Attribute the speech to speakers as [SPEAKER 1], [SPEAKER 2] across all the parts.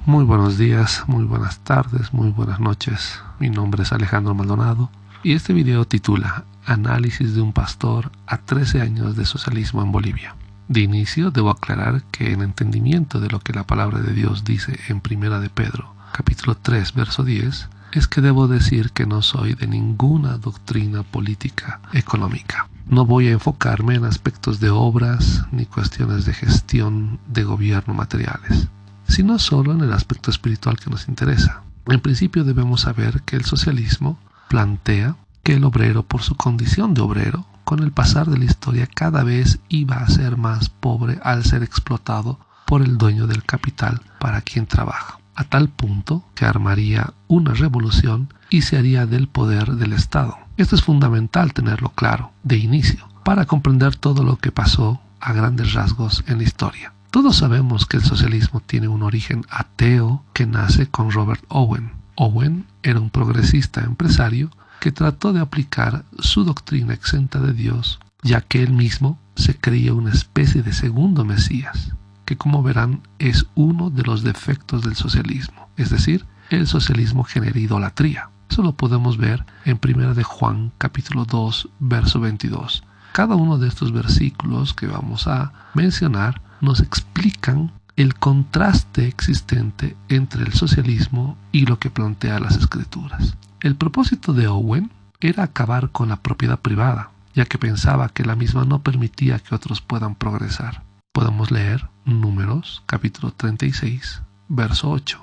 [SPEAKER 1] Muy buenos días, muy buenas tardes, muy buenas noches. Mi nombre es Alejandro Maldonado y este video titula Análisis de un pastor a 13 años de socialismo en Bolivia. De inicio debo aclarar que en entendimiento de lo que la palabra de Dios dice en Primera de Pedro, capítulo 3, verso 10, es que debo decir que no soy de ninguna doctrina política económica. No voy a enfocarme en aspectos de obras ni cuestiones de gestión de gobierno materiales, sino solo en el aspecto espiritual que nos interesa. En principio debemos saber que el socialismo plantea que el obrero, por su condición de obrero, con el pasar de la historia cada vez iba a ser más pobre al ser explotado por el dueño del capital para quien trabaja, a tal punto que armaría una revolución y se haría del poder del Estado. Esto es fundamental tenerlo claro de inicio para comprender todo lo que pasó a grandes rasgos en la historia. Todos sabemos que el socialismo tiene un origen ateo que nace con Robert Owen. Owen era un progresista empresario que trató de aplicar su doctrina exenta de Dios, ya que él mismo se creía una especie de segundo Mesías, que como verán es uno de los defectos del socialismo, es decir, el socialismo genera idolatría. Eso lo podemos ver en 1 de Juan capítulo 2, verso 22. Cada uno de estos versículos que vamos a mencionar nos explican el contraste existente entre el socialismo y lo que plantea las escrituras. El propósito de Owen era acabar con la propiedad privada, ya que pensaba que la misma no permitía que otros puedan progresar. Podemos leer Números, capítulo 36, verso 8.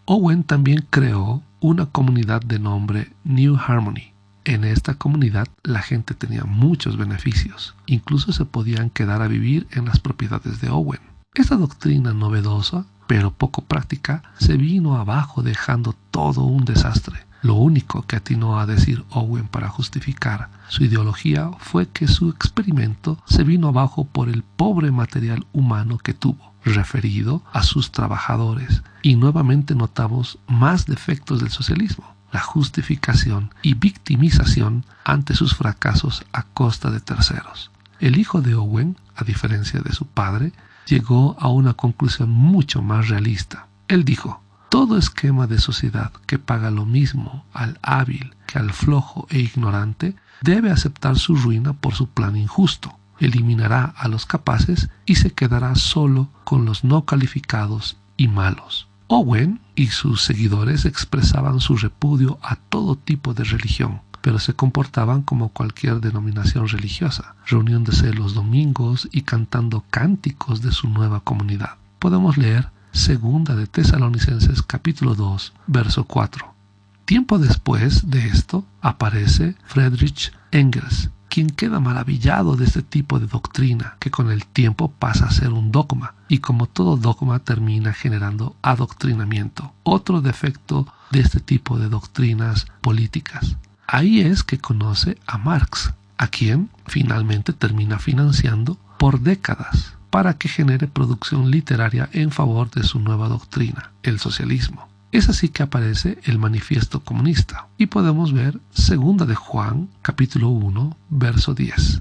[SPEAKER 1] Owen también creó una comunidad de nombre New Harmony. En esta comunidad la gente tenía muchos beneficios, incluso se podían quedar a vivir en las propiedades de Owen. Esta doctrina novedosa, pero poco práctica, se vino abajo dejando todo un desastre. Lo único que atinó a decir Owen para justificar su ideología fue que su experimento se vino abajo por el pobre material humano que tuvo, referido a sus trabajadores, y nuevamente notamos más defectos del socialismo: la justificación y victimización ante sus fracasos a costa de terceros. El hijo de Owen, a diferencia de su padre, llegó a una conclusión mucho más realista. Él dijo: todo esquema de sociedad que paga lo mismo al hábil que al flojo e ignorante debe aceptar su ruina por su plan injusto. Eliminará a los capaces y se quedará solo con los no calificados y malos. Owen y sus seguidores expresaban su repudio a todo tipo de religión, pero se comportaban como cualquier denominación religiosa, reuniéndose los domingos y cantando cánticos de su nueva comunidad. Podemos leer Segunda de Tesalonicenses capítulo 2, verso 4. Tiempo después de esto aparece Friedrich Engels, quien queda maravillado de este tipo de doctrina, que con el tiempo pasa a ser un dogma, y como todo dogma termina generando adoctrinamiento, otro defecto de este tipo de doctrinas políticas. Ahí es que conoce a Marx, a quien finalmente termina financiando por décadas para que genere producción literaria en favor de su nueva doctrina, el socialismo. Es así que aparece el Manifiesto Comunista y podemos ver 2 de Juan, capítulo 1, verso 10.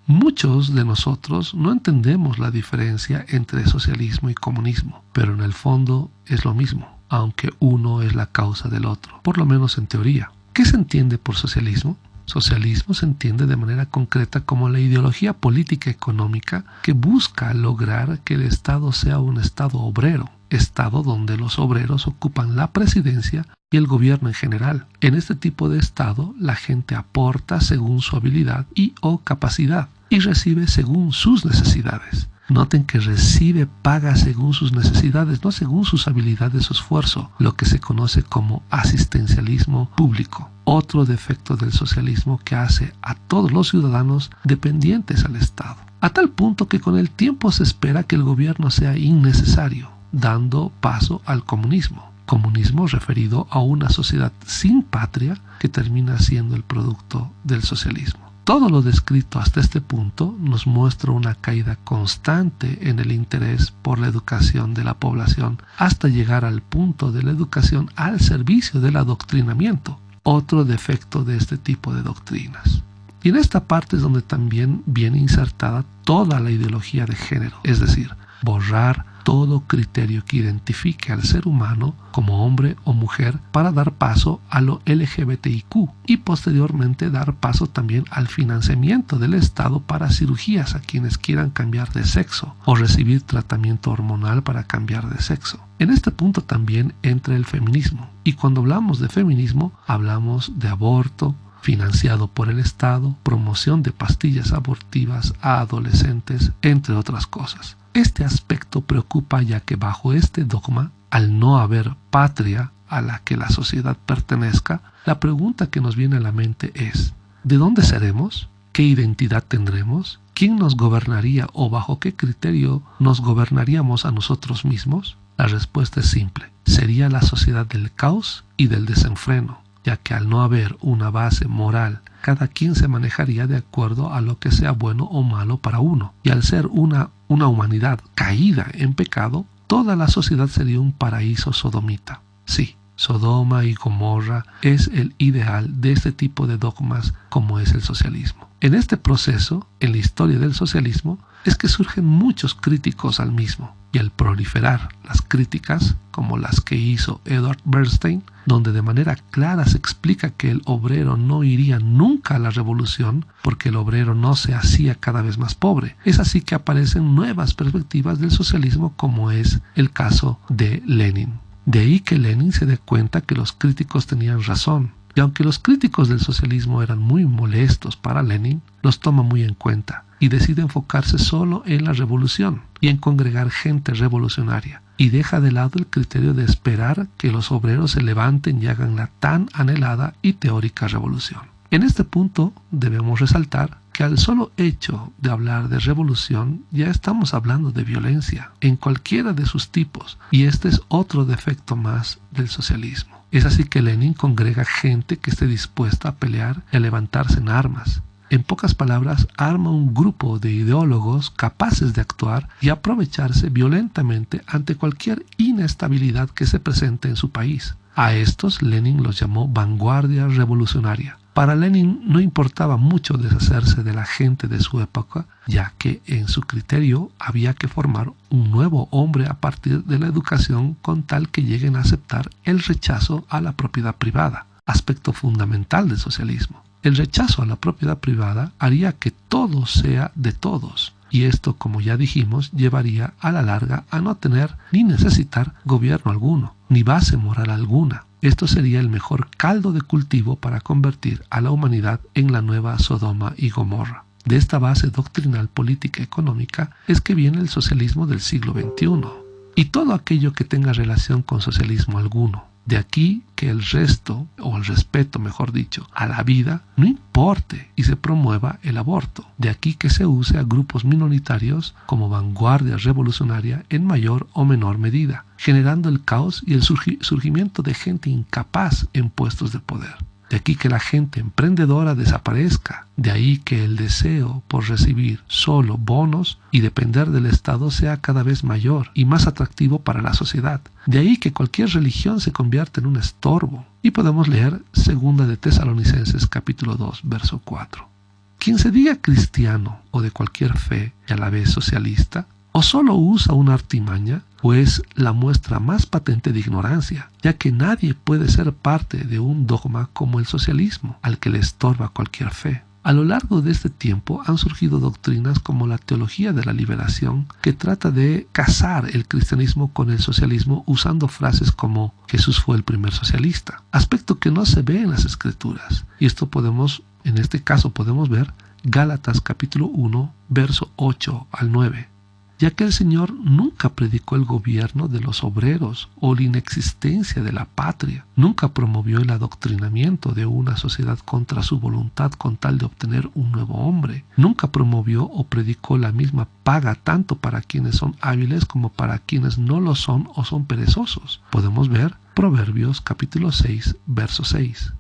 [SPEAKER 1] Muchos de nosotros no entendemos la diferencia entre socialismo y comunismo, pero en el fondo es lo mismo, aunque uno es la causa del otro, por lo menos en teoría. ¿Qué se entiende por socialismo? Socialismo se entiende de manera concreta como la ideología política económica que busca lograr que el Estado sea un Estado obrero, Estado donde los obreros ocupan la presidencia y el gobierno en general. En este tipo de Estado, la gente aporta según su habilidad y o capacidad y recibe según sus necesidades. Noten que recibe paga según sus necesidades, no según sus habilidades o esfuerzo, lo que se conoce como asistencialismo público. Otro defecto del socialismo que hace a todos los ciudadanos dependientes al Estado, a tal punto que con el tiempo se espera que el gobierno sea innecesario, dando paso al comunismo. Comunismo referido a una sociedad sin patria que termina siendo el producto del socialismo. Todo lo descrito hasta este punto nos muestra una caída constante en el interés por la educación de la población hasta llegar al punto de la educación al servicio del adoctrinamiento, otro defecto de este tipo de doctrinas. Y en esta parte es donde también viene insertada toda la ideología de género, es decir, borrar todo criterio que identifique al ser humano como hombre o mujer para dar paso a lo LGBTIQ y posteriormente dar paso también al financiamiento del Estado para cirugías a quienes quieran cambiar de sexo o recibir tratamiento hormonal para cambiar de sexo. En este punto también entra el feminismo, y cuando hablamos de feminismo hablamos de aborto financiado por el Estado, promoción de pastillas abortivas a adolescentes, entre otras cosas. Este aspecto preocupa ya que bajo este dogma, al no haber patria a la que la sociedad pertenezca, la pregunta que nos viene a la mente es: ¿de dónde seremos? ¿Qué identidad tendremos? ¿Quién nos gobernaría o bajo qué criterio nos gobernaríamos a nosotros mismos? La respuesta es simple: sería la sociedad del caos y del desenfreno, ya que al no haber una base moral, cada quien se manejaría de acuerdo a lo que sea bueno o malo para uno. Y al ser una humanidad caída en pecado, toda la sociedad sería un paraíso sodomita. Sí, Sodoma y Gomorra es el ideal de este tipo de dogmas como es el socialismo. En este proceso, en la historia del socialismo, es que surgen muchos críticos al mismo, y al proliferar las críticas, como las que hizo Edward Bernstein, donde de manera clara se explica que el obrero no iría nunca a la revolución porque el obrero no se hacía cada vez más pobre. Es así que aparecen nuevas perspectivas del socialismo, como es el caso de Lenin. De ahí que Lenin se dé cuenta que los críticos tenían razón. Y aunque los críticos del socialismo eran muy molestos para Lenin, los toma muy en cuenta y decide enfocarse solo en la revolución y en congregar gente revolucionaria, y deja de lado el criterio de esperar que los obreros se levanten y hagan la tan anhelada y teórica revolución. En este punto debemos resaltar que al solo hecho de hablar de revolución ya estamos hablando de violencia en cualquiera de sus tipos, y este es otro defecto más del socialismo. Es así que Lenin congrega gente que esté dispuesta a pelear y a levantarse en armas. En pocas palabras, arma un grupo de ideólogos capaces de actuar y aprovecharse violentamente ante cualquier inestabilidad que se presente en su país. A estos Lenin los llamó vanguardia revolucionaria. Para Lenin no importaba mucho deshacerse de la gente de su época, ya que en su criterio había que formar un nuevo hombre a partir de la educación, con tal que lleguen a aceptar el rechazo a la propiedad privada, aspecto fundamental del socialismo. El rechazo a la propiedad privada haría que todo sea de todos, y esto, como ya dijimos, llevaría a la larga a no tener ni necesitar gobierno alguno, ni base moral alguna. Esto sería el mejor caldo de cultivo para convertir a la humanidad en la nueva Sodoma y Gomorra. De esta base doctrinal política económica es que viene el socialismo del siglo XXI, y todo aquello que tenga relación con socialismo alguno. De aquí que el resto, o el respeto mejor dicho, a la vida no importe y se promueva el aborto. De aquí que se use a grupos minoritarios como vanguardia revolucionaria en mayor o menor medida, generando el caos y el surgimiento de gente incapaz en puestos de poder. De aquí que la gente emprendedora desaparezca. De ahí que el deseo por recibir solo bonos y depender del Estado sea cada vez mayor y más atractivo para la sociedad. De ahí que cualquier religión se convierta en un estorbo. Y podemos leer 2 de Tesalonicenses capítulo 2, verso 4. Quien se diga cristiano o de cualquier fe y a la vez socialista, o solo usa una artimaña, o es la muestra más patente de ignorancia, ya que nadie puede ser parte de un dogma como el socialismo, al que le estorba cualquier fe. A lo largo de este tiempo han surgido doctrinas como la teología de la liberación, que trata de casar el cristianismo con el socialismo usando frases como Jesús fue el primer socialista, aspecto que no se ve en las escrituras. Y esto en este caso podemos ver Gálatas capítulo 1, verso 8 al 9. Ya que el Señor nunca predicó el gobierno de los obreros o la inexistencia de la patria, nunca promovió el adoctrinamiento de una sociedad contra su voluntad con tal de obtener un nuevo hombre, nunca promovió o predicó la misma paga tanto para quienes son hábiles como para quienes no lo son o son perezosos. Podemos ver Proverbios capítulo 6, verso 6.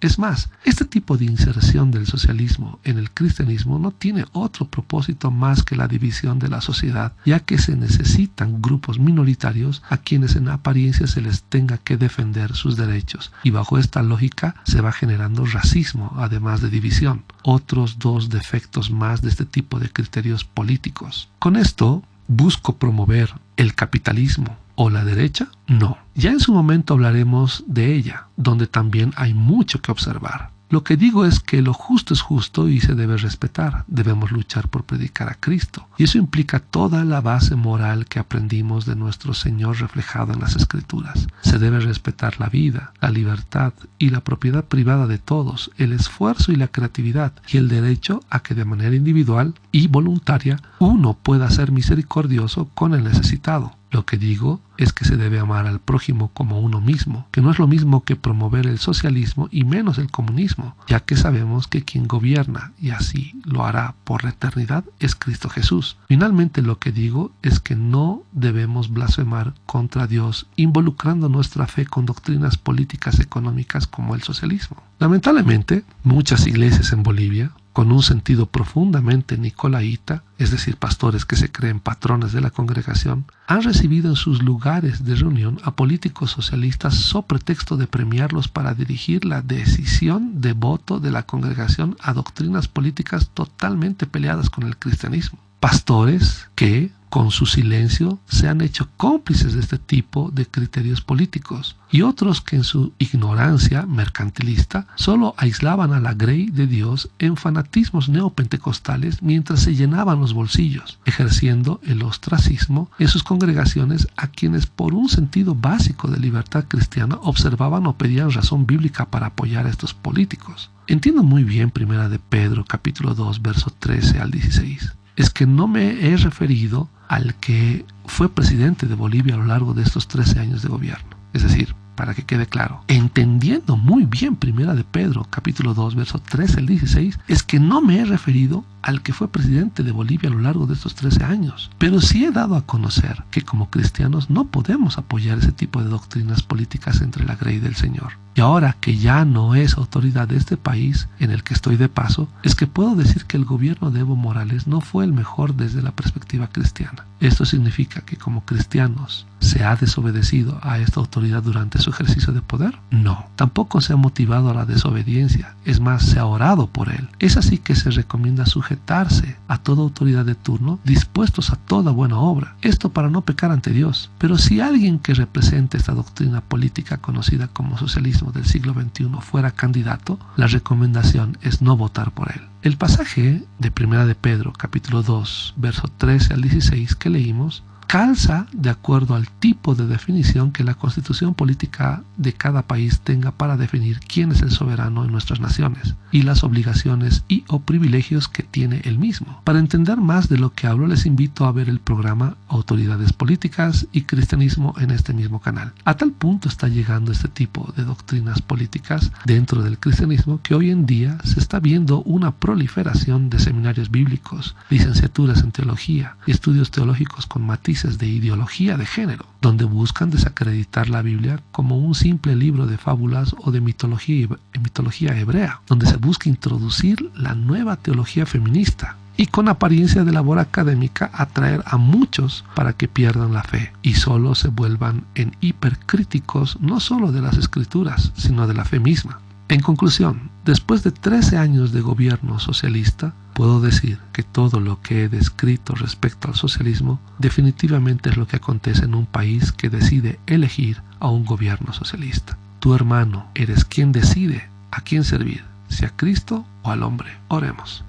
[SPEAKER 1] Es más, este tipo de inserción del socialismo en el cristianismo no tiene otro propósito más que la división de la sociedad, ya que se necesitan grupos minoritarios a quienes en apariencia se les tenga que defender sus derechos, y bajo esta lógica se va generando racismo, además de división, otros 2 defectos más de este tipo de criterios políticos. Con esto ¿Busco promover el capitalismo o la derecha? No. Ya en su momento hablaremos de ella, donde también hay mucho que observar. Lo que digo es que lo justo es justo y se debe respetar. Debemos luchar por predicar a Cristo. Y eso implica toda la base moral que aprendimos de nuestro Señor reflejada en las Escrituras. Se debe respetar la vida, la libertad y la propiedad privada de todos, el esfuerzo y la creatividad, y el derecho a que de manera individual y voluntaria uno pueda ser misericordioso con el necesitado. Lo que digo es que se debe amar al prójimo como uno mismo, que no es lo mismo que promover el socialismo y menos el comunismo, ya que sabemos que quien gobierna, y así lo hará por la eternidad, es Cristo Jesús. Finalmente lo que digo es que no debemos blasfemar contra Dios involucrando nuestra fe con doctrinas políticas económicas como el socialismo. Lamentablemente, muchas iglesias en Bolivia, con un sentido profundamente nicolaíta, es decir, pastores que se creen patrones de la congregación, han recibido en sus lugares de reunión a políticos socialistas so pretexto de premiarlos para dirigir la decisión de voto de la congregación a doctrinas políticas totalmente peleadas con el cristianismo. Pastores que, con su silencio, se han hecho cómplices de este tipo de criterios políticos, y otros que en su ignorancia mercantilista solo aislaban a la grey de Dios en fanatismos neopentecostales mientras se llenaban los bolsillos, ejerciendo el ostracismo en sus congregaciones a quienes por un sentido básico de libertad cristiana observaban o pedían razón bíblica para apoyar a estos políticos. Entiendo muy bien 1 de Pedro capítulo 2 verso 13 al 16. Es que no me he referido al que fue presidente de Bolivia a lo largo de estos 13 años de gobierno. Es decir, para que quede claro, entendiendo muy bien 1 de Pedro, capítulo 2, verso 13 al 16, es que no me he referido al que fue presidente de Bolivia a lo largo de estos 13 años. Pero sí he dado a conocer que como cristianos no podemos apoyar ese tipo de doctrinas políticas entre la grey del Señor. Y ahora que ya no es autoridad de este país en el que estoy de paso, es que puedo decir que el gobierno de Evo Morales no fue el mejor desde la perspectiva cristiana. Esto significa que como cristianos, ¿se ha desobedecido a esta autoridad durante su ejercicio de poder? No. Tampoco se ha motivado a la desobediencia. Es más, se ha orado por él. Es así que se recomienda sujetarse a toda autoridad de turno, dispuestos a toda buena obra. Esto para no pecar ante Dios. Pero si alguien que represente esta doctrina política conocida como socialismo del siglo XXI fuera candidato, la recomendación es no votar por él. El pasaje de 1 de Pedro, capítulo 2, verso 13 al 16 que leímos, calza de acuerdo al tipo de definición que la constitución política de cada país tenga para definir quién es el soberano en nuestras naciones y las obligaciones y o privilegios que tiene el mismo. Para entender más de lo que hablo, les invito a ver el programa Autoridades Políticas y Cristianismo en este mismo canal. A tal punto está llegando este tipo de doctrinas políticas dentro del cristianismo que hoy en día se está viendo una proliferación de seminarios bíblicos, licenciaturas en teología y estudios teológicos con matices de ideología de género, donde buscan desacreditar la Biblia como un simple libro de fábulas o de mitología hebrea, donde se busca introducir la nueva teología feminista y con apariencia de labor académica atraer a muchos para que pierdan la fe y solo se vuelvan en hipercríticos no solo de las escrituras, sino de la fe misma. En conclusión, después de 13 años de gobierno socialista, puedo decir que todo lo que he descrito respecto al socialismo definitivamente es lo que acontece en un país que decide elegir a un gobierno socialista. Tu hermano, eres quien decide a quién servir, si a Cristo o al hombre. Oremos.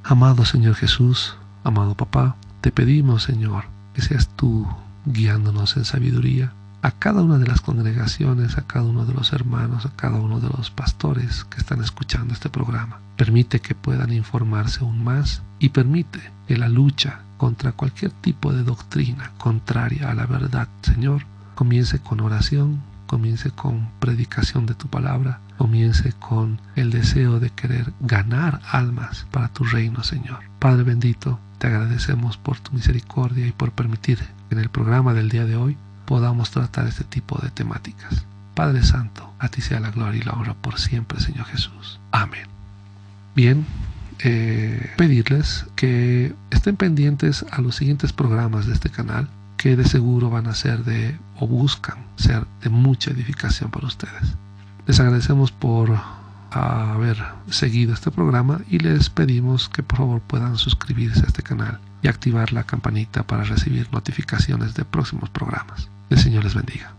[SPEAKER 1] Amado Señor Jesús, amado Papá, te pedimos, Señor, que seas tú guiándonos en sabiduría a cada una de las congregaciones, a cada uno de los hermanos, a cada uno de los pastores que están escuchando este programa. Permite que puedan informarse aún más y permite que la lucha contra cualquier tipo de doctrina contraria a la verdad, Señor, comience con oración, comience con predicación de tu palabra, comience con el deseo de querer ganar almas para tu reino, Señor. Padre bendito, te agradecemos por tu misericordia y por permitir que en el programa del día de hoy podamos tratar este tipo de temáticas. Padre Santo, a ti sea la gloria y la honra por siempre, Señor Jesús. Amén. Bien, pedirles que estén pendientes a los siguientes programas de este canal, que de seguro van a ser o buscan ser de mucha edificación para ustedes. Les agradecemos por haber seguido este programa y les pedimos que por favor puedan suscribirse a este canal y activar la campanita para recibir notificaciones de próximos programas. El Señor les bendiga.